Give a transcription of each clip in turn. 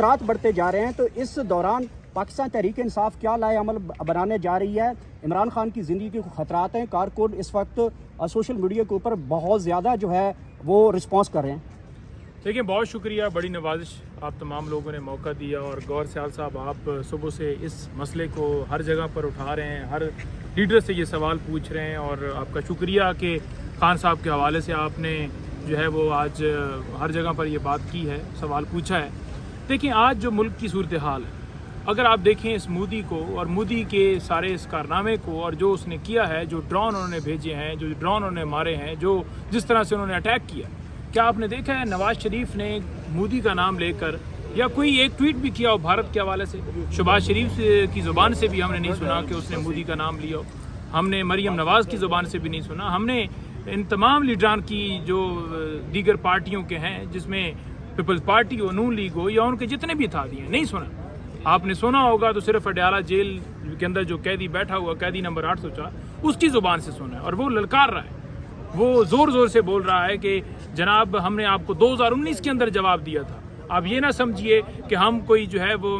خطرات بڑھتے جا رہے ہیں، تو اس دوران پاکستان تحریک انصاف کیا لائے عمل بنانے جا رہی ہے؟ عمران خان کی زندگی کو خطرات ہیں، کارکن اس وقت سوشل میڈیا کے اوپر بہت زیادہ جو ہے وہ رسپانس کر رہے ہیں۔ دیکھیں، بہت شکریہ، بڑی نوازش آپ تمام لوگوں نے موقع دیا، اور گور سیال صاحب آپ صبح سے اس مسئلے کو ہر جگہ پر اٹھا رہے ہیں، ہر لیڈر سے یہ سوال پوچھ رہے ہیں، اور آپ کا شکریہ کہ خان صاحب کے حوالے سے آپ نے جو ہے وہ آج ہر جگہ پر یہ بات کی ہے، سوال پوچھا ہے۔ دیکھیں، آج جو ملک کی صورتحال ہے، اگر آپ دیکھیں اس مودی کو اور مودی کے سارے اس کارنامے کو، اور جو اس نے کیا ہے، جو ڈرون انہوں نے بھیجے ہیں، جو ڈرون انہوں نے مارے ہیں، جو جس طرح سے انہوں نے اٹیک کیا، کیا آپ نے دیکھا ہے نواز شریف نے مودی کا نام لے کر یا کوئی ایک ٹویٹ بھی کیا ہو بھارت کے حوالے سے؟ شہباز شریف کی زبان سے بھی ہم نے نہیں سنا کہ اس نے مودی کا نام لیا ہو، ہم نے مریم نواز کی زبان سے بھی نہیں سنا، ہم نے ان تمام لیڈران کی جو دیگر پارٹیوں کے ہیں، جس میں پیپلز پارٹی ہو، نون لیگ ہو، یا ان کے جتنے بھی اتحادی ہیں، نہیں سنا۔ آپ نے سنا ہوگا تو صرف اڈیالہ جیل کے اندر جو قیدی بیٹھا ہوا، قیدی نمبر 804، اس کی زبان سے سنا ہے، اور وہ للکار رہا ہے، وہ زور زور سے بول رہا ہے کہ جناب ہم نے آپ کو 2019 کے اندر جواب دیا تھا، آپ یہ نہ سمجھیے کہ ہم کوئی جو ہے وہ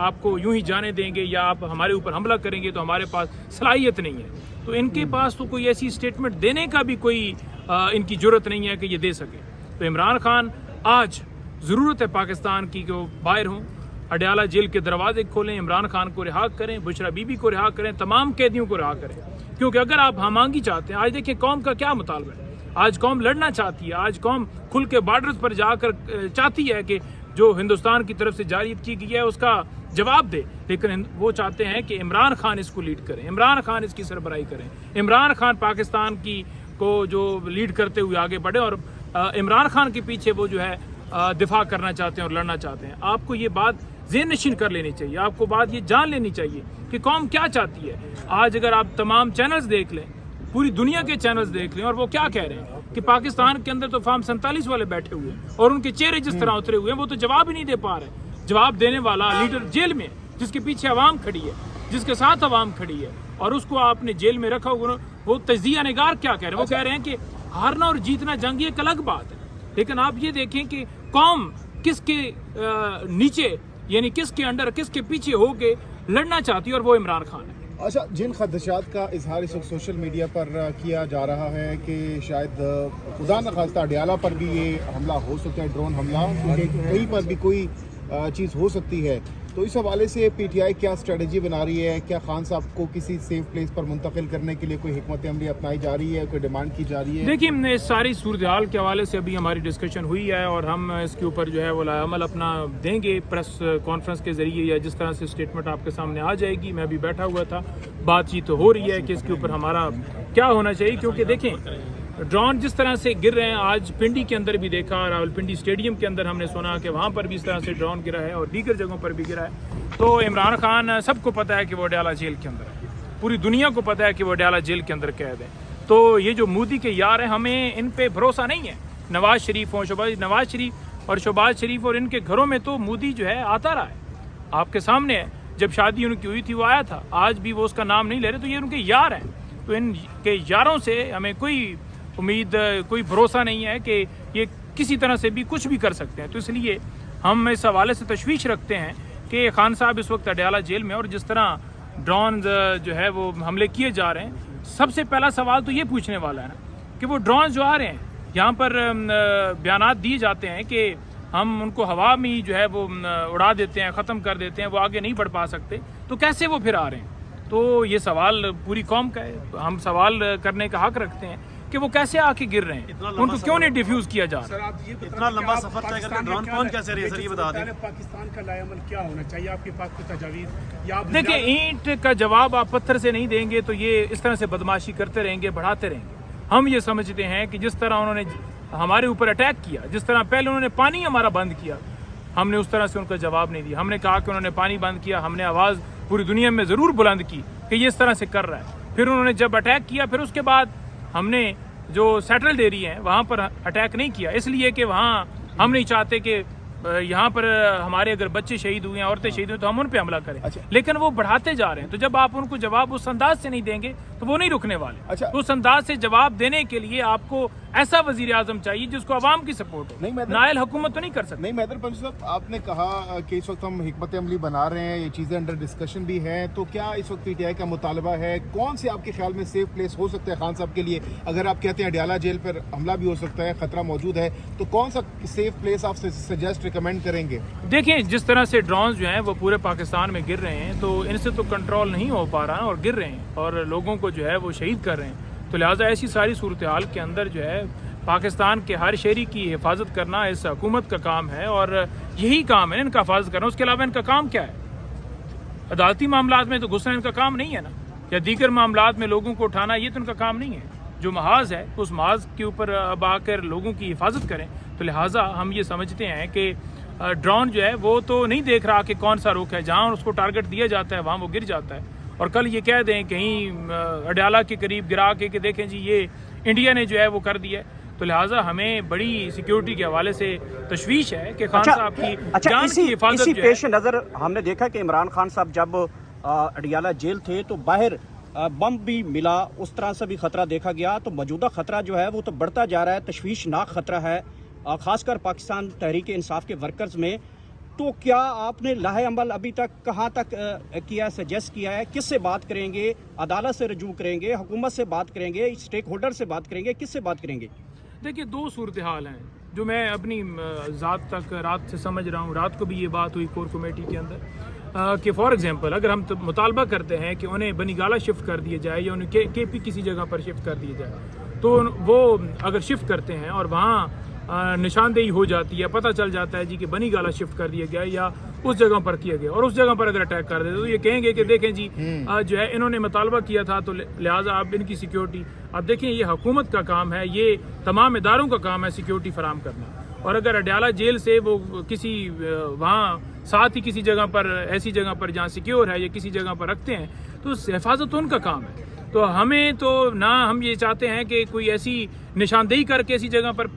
آپ کو یوں ہی جانے دیں گے یا آپ ہمارے اوپر حملہ کریں گے تو ہمارے پاس صلاحیت نہیں ہے۔ تو ان کے پاس تو کوئی ایسی سٹیٹمنٹ دینے کا بھی کوئی ان کی جرت نہیں ہے کہ یہ دے سکے۔ تو عمران خان، آج ضرورت ہے پاکستان کی کہ وہ باہر ہوں، اڈیالہ جیل کے دروازے کھولیں، عمران خان کو رہا کریں، بشرا بی بی کو رہا کریں، تمام قیدیوں کو رہا کریں، کیونکہ اگر آپ ہمانگی چاہتے ہیں، آج دیکھیں قوم کا کیا مطالبہ ہے، آج قوم لڑنا چاہتی ہے، آج قوم کھل کے بارڈرز پر جا کر چاہتی ہے کہ جو ہندوستان کی طرف سے جاری کی گئی ہے اس کا جواب دے، لیکن وہ چاہتے ہیں کہ عمران خان اس کو لیڈ کریں، عمران خان اس کی سربراہی کریں، عمران خان پاکستان کی کو جو لیڈ کرتے ہوئے آگے بڑھے، اور عمران خان کے پیچھے وہ جو ہے دفاع کرنا چاہتے ہیں اور لڑنا چاہتے ہیں۔ آپ کو یہ بات ذہن نشین کر لینی چاہیے، آپ کو بات یہ جان لینی چاہیے کہ قوم کیا چاہتی ہے۔ آج اگر آپ تمام چینلز دیکھ لیں، پوری دنیا کے چینلز دیکھ لیں، اور وہ کیا کہہ رہے ہیں کہ پاکستان کے اندر تو فارم 47 والے بیٹھے ہوئے ہیں اور ان کے چہرے جس طرح اترے ہوئے ہیں، وہ تو جواب ہی نہیں دے پا رہے۔ جواب دینے والا لیڈر جیل میں، جس کے پیچھے عوام کھڑی ہے، جس کے ساتھ عوام کھڑی ہے، اور اس کو آپ نے جیل میں رکھا ہوا، وہ تجزیہ نگار کیا کہہ رہے ہیں؟ وہ کہہ رہے ہیں کہ ہارنا اور جیتنا جنگ ایک الگ بات ہے، لیکن آپ یہ دیکھیں کہ قوم کس کے نیچے، یعنی کس کے انڈر، کس کے پیچھے ہو کے لڑنا چاہتی ہے، اور وہ عمران خان ہے۔ اچھا، جن خدشات کا اظہار اس وقت سوشل میڈیا پر کیا جا رہا ہے کہ شاید خدا نخواستہ اڈیالہ پر بھی یہ حملہ ہو سکتا ہے، ڈرون حملہ، کیونکہ کہیں پر بھی کوئی چیز ہو سکتی ہے، تو اس حوالے سے پی ٹی آئی کیا اسٹریٹجی بنا رہی ہے؟ کیا خان صاحب کو کسی سیف پلیس پر منتقل کرنے کے لیے کوئی حکمت عملی اپنائی جا رہی ہے، کوئی ڈیمانڈ کی جا رہی ہے؟ دیکھیے، اس ساری صورتحال کے حوالے سے ابھی ہماری ڈسکشن ہوئی ہے، اور ہم اس کے اوپر جو ہے وہ عمل اپنا دیں گے پریس کانفرنس کے ذریعے، یا جس طرح سے اسٹیٹمنٹ آپ کے سامنے آ جائے گی۔ میں ابھی بیٹھا ہوا تھا، بات چیت ہو رہی ہے کہ اس کے اوپر ہمارا کیا ہونا چاہیے، کیونکہ دیکھیں ڈرون جس طرح سے گر رہے ہیں، آج پنڈی کے اندر بھی دیکھا، راولپنڈی اسٹیڈیم کے اندر ہم نے سنا کہ وہاں پر بھی اس طرح سے ڈرون گرا ہے، اور دیگر جگہوں پر بھی گرا ہے۔ تو عمران خان سب کو پتہ ہے کہ وہ اڈیالہ جیل کے اندر ہے، پوری دنیا کو پتہ ہے کہ وہ اڈیالہ جیل کے اندر قید ہے۔ تو یہ جو مودی کے یار ہیں، ہمیں ان پہ بھروسہ نہیں ہے، نواز شریف ہوں، نواز شریف اور شہباز شریف، اور ان کے گھروں میں تو مودی جو ہے آتا رہا ہے، آپ کے سامنے ہے، جب شادی ان کی ہوئی تھی وہ آیا تھا، آج بھی وہ اس کا نام نہیں لے رہے، تو یہ ان کے یار ہیں۔ تو ان کے یاروں سے ہمیں کوئی امید، کوئی بھروسہ نہیں ہے کہ یہ کسی طرح سے بھی کچھ بھی کر سکتے ہیں۔ تو اس لیے ہم اس حوالے سے تشویش رکھتے ہیں کہ خان صاحب اس وقت اڈیالہ جیل میں، اور جس طرح ڈرون جو ہے وہ حملے کیے جا رہے ہیں، سب سے پہلا سوال تو یہ پوچھنے والا ہے نا کہ وہ ڈرون جو آ رہے ہیں، یہاں پر بیانات دیے جاتے ہیں کہ ہم ان کو ہوا میں جو ہے وہ اڑا دیتے ہیں، ختم کر دیتے ہیں، وہ آگے نہیں بڑھ پا سکتے، تو کیسے وہ پھر آ رہے ہیں؟ تو یہ سوال پوری قوم کا ہے، ہم سوال کرنے کا حق رکھتے ہیں کہ وہ کیسے آ کے گر رہے ہیں، ان کو کیوں نہیں ڈیفیوز کیا جا رہا؟ اتنا لمبا سفر طے کر کے ڈرون کون کیسے رہے، سر یہ بتا دیں۔ پاکستان کا لائے عمل کیا ہونا چاہیے آپ کے پاس کوئی تجاویز؟ یا دیکھیں، اینٹ کا جواب آپ پتھر سے نہیں دیں گے، تو یہ اس طرح سے بدماشی کرتے رہیں گے، بڑھاتے رہیں گے۔ ہم یہ سمجھتے ہیں کہ جس طرح انہوں نے ہمارے اوپر اٹیک کیا، جس طرح پہلے انہوں نے پانی ہمارا بند کیا، ہم نے اس طرح سے ان کا جواب نہیں دیا۔ ہم نے کہا کہ انہوں نے پانی بند کیا، ہم نے آواز پوری دنیا میں ضرور بلند کی کہ یہ اس طرح سے کر رہا ہے۔ پھر انہوں نے جب اٹیک کیا، پھر اس کے بعد ہم نے جو سیٹلڈ ایریا ہیں وہاں پر اٹیک نہیں کیا، اس لیے کہ وہاں ہم نہیں چاہتے کہ یہاں پر ہمارے اگر بچے شہید ہوئے ہیں، عورتیں شہید ہوئی، تو ہم ان پہ حملہ کریں۔ لیکن وہ بڑھاتے جا رہے ہیں، تو جب آپ ان کو جواب اس انداز سے نہیں دیں گے تو وہ نہیں رکنے والے۔ تو اس انداز سے جواب دینے کے لیے آپ کو ایسا وزیر اعظم چاہیے جس کو عوام کی سپورٹ ہو. نائل حکومت تو نہیں کر سکتے. نہیں میدر پنجو صاحب, آپ نے کہا کہ اس وقت ہم حکمت عملی بنا رہے ہیں, یہ چیزیں انڈر ڈسکشن بھی ہیں, تو کیا اس وقت پی ٹی آئی کا مطالبہ ہے, کون سے آپ کے خیال میں سیف پلیس ہو سکتا ہے خان صاحب کے لیے؟ اگر آپ کہتے ہیں اڈیالہ جیل پر حملہ بھی ہو سکتا ہے, خطرہ موجود ہے, تو کون سا سیف پلیس آپ سجیسٹ ریکمینڈ کریں گے؟ دیکھیں جس طرح سے ڈرونز جو ہیں وہ پورے پاکستان میں گر رہے ہیں, تو ان سے تو کنٹرول نہیں ہو پا رہا اور گر رہے ہیں اور لوگوں کو جو ہے وہ شہید کر رہے ہیں. تو لہٰذا ایسی ساری صورتحال کے اندر جو ہے پاکستان کے ہر شہری کی حفاظت کرنا اس حکومت کا کام ہے, اور یہی کام ہے ان کا حفاظت کرنا. اس کے علاوہ ان کا کام کیا ہے؟ عدالتی معاملات میں تو گھسنا ان کا کام نہیں ہے نا, یا دیگر معاملات میں لوگوں کو اٹھانا, یہ تو ان کا کام نہیں ہے. جو محاذ ہے اس محاذ کے اوپر اب آ کر لوگوں کی حفاظت کریں. تو لہٰذا ہم یہ سمجھتے ہیں کہ ڈرون جو ہے وہ تو نہیں دیکھ رہا کہ کون سا رخ ہے, جہاں اس کو ٹارگٹ دیا جاتا ہے وہاں وہ گر جاتا ہے. اور کل یہ کہہ دیں کہیں اڈیالہ کے قریب گرا کے کہ دیکھیں جی یہ انڈیا نے جو ہے وہ کر دیا ہے. تو لہٰذا ہمیں بڑی سیکیورٹی کے حوالے سے تشویش ہے کہ خان صاحب کی جان کی حفاظت اسی جو ہے. پیش نظر ہم نے دیکھا کہ عمران خان صاحب جب اڈیالہ جیل تھے تو باہر بم بھی ملا, اس طرح سے بھی خطرہ دیکھا گیا. تو موجودہ خطرہ جو ہے وہ تو بڑھتا جا رہا ہے, تشویشناک خطرہ ہے, خاص کر پاکستان تحریک انصاف کے ورکرز میں. تو کیا آپ نے لاہ عمل ابھی تک کہاں تک کیا, سجیسٹ کیا ہے؟ کس سے بات کریں گے؟ عدالت سے رجوع کریں گے, حکومت سے بات کریں گے, اسٹیک ہولڈر سے بات کریں گے, کس سے بات کریں گے؟ دیکھیے دو صورتحال ہیں جو میں اپنی ذات تک رات سے سمجھ رہا ہوں. رات کو بھی یہ بات ہوئی کور کمیٹی کے اندر کہ فار ایگزامپل اگر ہم مطالبہ کرتے ہیں کہ انہیں بنی گالہ شفٹ کر دیا جائے یا انہیں کے پی کسی جگہ پر شفٹ کر دیا جائے, تو وہ اگر شفٹ کرتے ہیں اور وہاں نشاندہی ہو جاتی ہے, پتہ چل جاتا ہے جی کہ بنی گالہ شفٹ کر دیا گیا یا اس جگہ پر کیا گیا, اور اس جگہ پر اگر اٹیک کر دیتے تو یہ کہیں گے کہ دیکھیں جی جو ہے انہوں نے مطالبہ کیا تھا تو لہٰذا اب ان کی سیکیورٹی. اب دیکھیں یہ حکومت کا کام ہے, یہ تمام اداروں کا کام ہے سیکیورٹی فراہم کرنا. اور اگر اڈیالہ جیل سے وہ کسی وہاں ساتھ ہی کسی جگہ پر, ایسی جگہ پر جہاں سیکیور ہے یا کسی جگہ پر رکھتے ہیں, تو حفاظت ان کا کام ہے. تو ہمیں تو نہ ہم یہ چاہتے ہیں کہ کوئی ایسی نشاندہی کر کے ایسی جگہ پر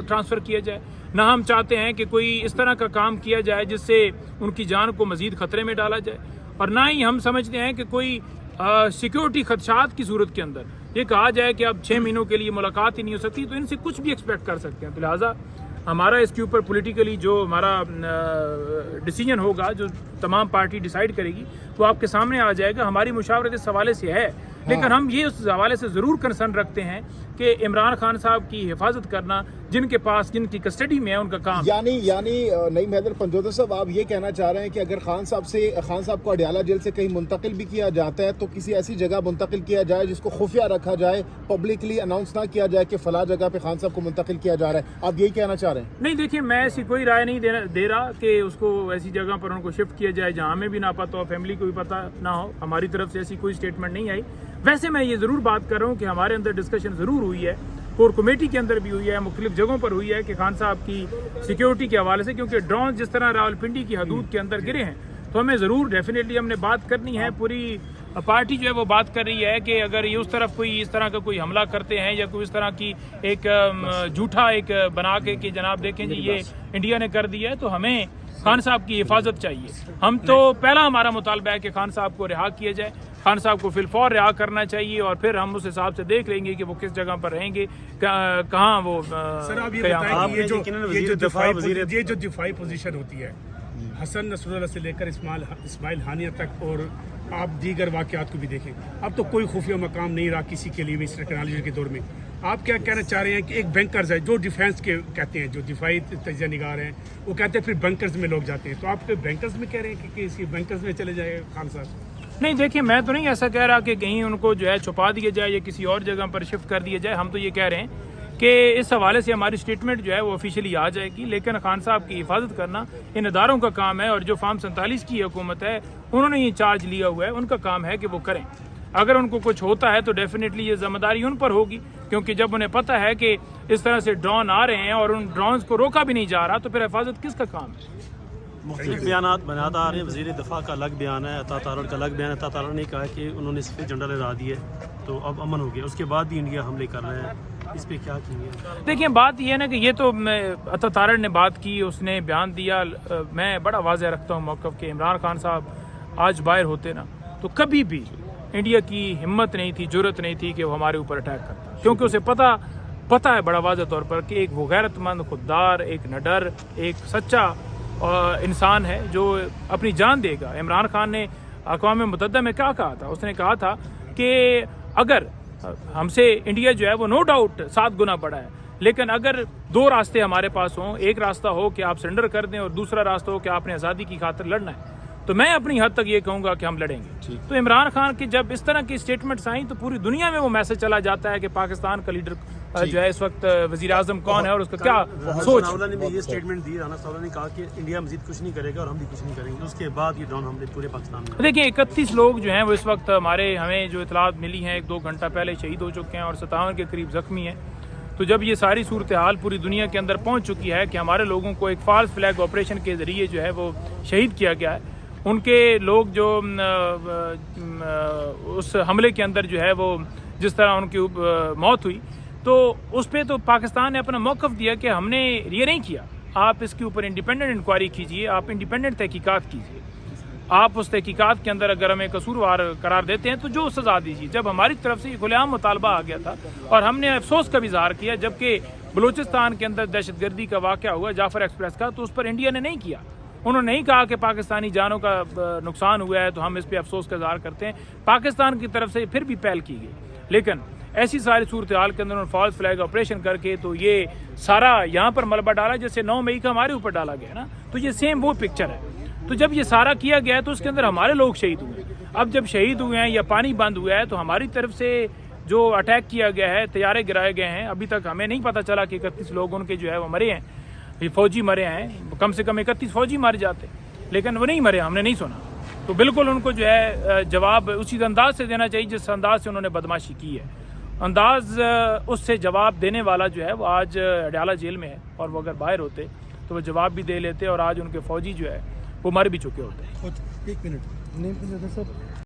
ٹرانسفر کیا جائے, نہ ہم چاہتے ہیں کہ کوئی اس طرح کا کام کیا جائے جس سے ان کی جان کو مزید خطرے میں ڈالا جائے, اور نہ ہی ہم سمجھتے ہیں کہ کوئی سیکیورٹی خدشات کی صورت کے اندر یہ کہا جائے کہ اب 6 مہینوں کے لیے ملاقات ہی نہیں ہو سکتی, تو ان سے کچھ بھی ایکسپیکٹ کر سکتے ہیں. تو لہٰذا ہمارا اس کے اوپر پولیٹیکلی جو ہمارا ڈیسیجن ہوگا, جو تمام پارٹی ڈیسائیڈ کرے گی, وہ آپ کے سامنے آ جائے گا. ہماری مشاورت اس حوالے سے ہے, لیکن ہم یہ اس حوالے سے ضرور کنسرن رکھتے ہیں کہ عمران خان صاحب کی حفاظت کرنا جن کے پاس, جن کی کسٹڈی میں ہے, ان کا کام. یعنی نعیم حیدر پنجوتا صاحب, آپ یہ کہنا چاہ رہے ہیں کہ اگر خان صاحب کو اڈیالہ جیل سے کہیں منتقل بھی کیا جاتا ہے تو کسی ایسی جگہ منتقل کیا جائے جس کو خفیہ رکھا جائے, پبلکلی اناؤنس نہ کیا جائے کہ فلاں جگہ پہ خان صاحب کو منتقل کیا جا رہا ہے. آپ یہی کہنا چاہ رہے ہیں؟ نہیں دیکھیں, میں ایسی کوئی رائے نہیں دے رہا کہ اس کو ایسی جگہ پر ان کو شفٹ کیا جائے جہاں ہمیں بھی نہ پتہ ہو, فیملی کو بھی پتہ نہ ہو. ہماری طرف سے ایسی کوئی اسٹیٹمنٹ نہیں آئی. ویسے میں یہ ضرور بات کر رہا ہوں کہ ہمارے اندر ڈسکشن ضرور ہوئی ہے, کور کمیٹی کے اندر بھی ہوئی ہے, مختلف جگہوں پر ہوئی ہے کہ خان صاحب کی سیکیورٹی کے حوالے سے, کیونکہ ڈرون جس طرح راولپنڈی کی حدود کے اندر گرے ہیں تو ہمیں ضرور ڈیفینیٹلی ہم نے بات کرنی ہے. پوری پارٹی جو ہے وہ بات کر رہی ہے کہ اگر یہ اس طرف کوئی اس طرح کا کوئی حملہ کرتے ہیں یا کوئی اس طرح کی ایک جھوٹا ایک بنا کے کہ جناب دیکھیں جی یہ انڈیا نے کر دیا ہے, تو ہمیں خان صاحب کی حفاظت چاہیے. ہم تو پہلا ہمارا مطالبہ ہے کہ خان صاحب کو رہا کیا جائے, خان صاحب کو فی الفور رہا کرنا چاہیے, اور پھر ہم اس حساب سے دیکھ لیں گے کہ وہ کس جگہ پر رہیں گے, کہاں وہ. سر آپ یہ بتائیں کہ یہ جو دفاعی پوزیشن ہوتی ہے حسن نصر اللہ سے لے کر اسماعیل ہانیہ تک, اور آپ دیگر واقعات کو بھی دیکھیں, اب تو کوئی خفیہ مقام نہیں رہا کسی کے لیے بھی اس ٹیکنالوجی کے دور میں. آپ کیا کہنا چاہ رہے ہیں کہ ایک بینکرز ہے جو ڈیفینس کے کہتے ہیں, جو دفاعی تجزیہ نگار ہیں, وہ کہتے ہیں پھر بینکرز میں لوگ جاتے ہیں, تو آپ بینکرز میں کہہ رہے ہیں کہ اسی بینکرز میں چلے جائے خان صاحب؟ نہیں دیکھیں, میں تو نہیں ایسا کہہ رہا کہ کہیں ان کو جو ہے چھپا دیا جائے یا کسی اور جگہ پر شفٹ کر دیا جائے. ہم تو یہ کہہ رہے ہیں کہ اس حوالے سے ہماری اسٹیٹمنٹ جو ہے وہ آفیشیلی آ جائے گی, لیکن خان صاحب کی حفاظت کرنا ان اداروں کا کام ہے, اور جو فارم 47 کی حکومت ہے انہوں نے یہ چارج لیا ہوا ہے, ان کا کام ہے کہ وہ کریں. اگر ان کو کچھ ہوتا ہے تو ڈیفینیٹلی یہ ذمہ داری ان پر ہوگی, کیونکہ جب انہیں پتہ ہے کہ اس طرح سے ڈرون آ رہے ہیں اور ان ڈرونز کو روکا بھی نہیں جا رہا, تو پھر حفاظت کس کا کام ہے؟ مختلف بیانات بناتے آ رہے ہیں. وزیر دفاع کا الگ بیان ہے, عطا تارڑ کا الگ بیان ہے. عطا تارڑ نے کہا کہ انہوں نے سفید جھنڈا لہرا دیا ہے تو اب امن ہو گیا, اس کے بعد بھی انڈیا حملے کر رہے ہیں, اس پہ کیا کہیں گے؟ دیکھیں بات یہ ہے نا کہ یہ تو عطا تارڑ نے بات کی, اس نے بیان دیا. میں بڑا واضح رکھتا ہوں موقف کہ عمران خان صاحب آج باہر ہوتے نا تو کبھی بھی انڈیا کی ہمت نہیں تھی, جرت نہیں تھی کہ وہ ہمارے اوپر اٹیک کرتا, کیونکہ اسے پتہ پتہ ہے بڑا واضح طور پر کہ ایک وہ غیرت مند، خوددار، ایک نڈر، ایک سچا انسان ہے جو اپنی جان دے گا۔ عمران خان نے اقوام متحدہ میں کیا کہا تھا؟ اس نے کہا تھا کہ اگر ہم سے انڈیا جو ہے وہ نو ڈاؤٹ 7 گنا بڑا ہے، لیکن اگر 2 راستے ہمارے پاس ہوں، ایک راستہ ہو کہ آپ سرنڈر کر دیں اور دوسرا راستہ ہو کہ آپ نے آزادی کی خاطر لڑنا ہے، تو میں اپنی حد تک یہ کہوں گا کہ ہم لڑیں گے۔ تو عمران خان کی جب اس طرح کی سٹیٹمنٹس آئیں تو پوری دنیا میں وہ میسج چلا جاتا ہے کہ پاکستان کا لیڈر جو ہے اس وقت وزیر اعظم کون ہے اور اس کا کیا سوچ۔ ثناء اللہ نے بھی یہ سٹیٹمنٹ دی، رانا ثناء اللہ نے کہا کہ انڈیا مزید کچھ نہیں کرے گا اور ہم بھی کچھ نہیں کریں گے۔ اس کے بعد یہ ڈرون حملے پورے پاکستان میں دیکھیں 31 لوگ جو ہیں وہ اس وقت ہمیں جو اطلاعات ملی ہیں 1-2 گھنٹہ پہلے شہید ہو چکے ہیں اور 57 کے قریب زخمی ہیں۔ تو جب یہ ساری صورتحال پوری دنیا کے اندر پہنچ چکی ہے کہ ہمارے لوگوں کو ایک فالس فلیگ آپریشن کے ذریعے جو ہے وہ شہید کیا گیا ہے، ان کے لوگ جو اس حملے کے اندر جو ہے وہ جس طرح ان کی موت ہوئی، تو اس پہ تو پاکستان نے اپنا موقف دیا کہ ہم نے یہ نہیں کیا، آپ اس کے اوپر انڈیپینڈنٹ انکوائری کیجئے، آپ انڈیپینڈنٹ تحقیقات کیجئے، آپ اس تحقیقات کے اندر اگر ہمیں قصوروار قرار دیتے ہیں تو جو سزا دیجیے۔ جب ہماری طرف سے یہ کھلے عام مطالبہ آ گیا تھا اور ہم نے افسوس کا بھی اظہار کیا جبکہ بلوچستان کے اندر دہشت گردی کا واقعہ ہوا جعفر ایکسپریس کا، تو اس پر انڈیا نے نہیں کیا، انہوں نے نہیں کہا کہ پاکستانی جانوں کا نقصان ہوا ہے تو ہم اس پہ افسوس کا اظہار کرتے ہیں۔ پاکستان کی طرف سے پھر بھی پہل کی گئی، لیکن ایسی ساری صورتحال کے اندر انہوں نے فالس فلیگ آپریشن کر کے تو یہ سارا یہاں پر ملبہ ڈالا جیسے 9 مئی کا ہمارے اوپر ڈالا گیا نا، تو یہ سیم وہ پکچر ہے۔ تو جب یہ سارا کیا گیا ہے تو اس کے اندر ہمارے لوگ شہید ہوئے، اب جب شہید ہوئے ہیں یا پانی بند ہوا ہے تو ہماری طرف سے جو اٹیک کیا گیا ہے، طیارے گرائے گئے ہیں، ابھی تک ہمیں نہیں پتہ چلا کہ 31 لوگ ان کے جو ہے وہ مرے ہیں، یہ فوجی مرے ہیں، کم سے کم 31 فوجی مر جاتے، لیکن وہ نہیں مرے، ہم نے نہیں سنا۔ تو بالکل ان کو جو ہے جواب اسی انداز سے دینا چاہیے جس انداز سے انہوں نے بدماشی کی ہے، انداز اس سے جواب دینے والا جو ہے وہ آج اڈیالہ جیل میں ہے، اور وہ اگر باہر ہوتے تو وہ جواب بھی دے لیتے اور آج ان کے فوجی جو ہے وہ مر بھی چکے ہوتے ہیں۔ ایک منٹ نہیں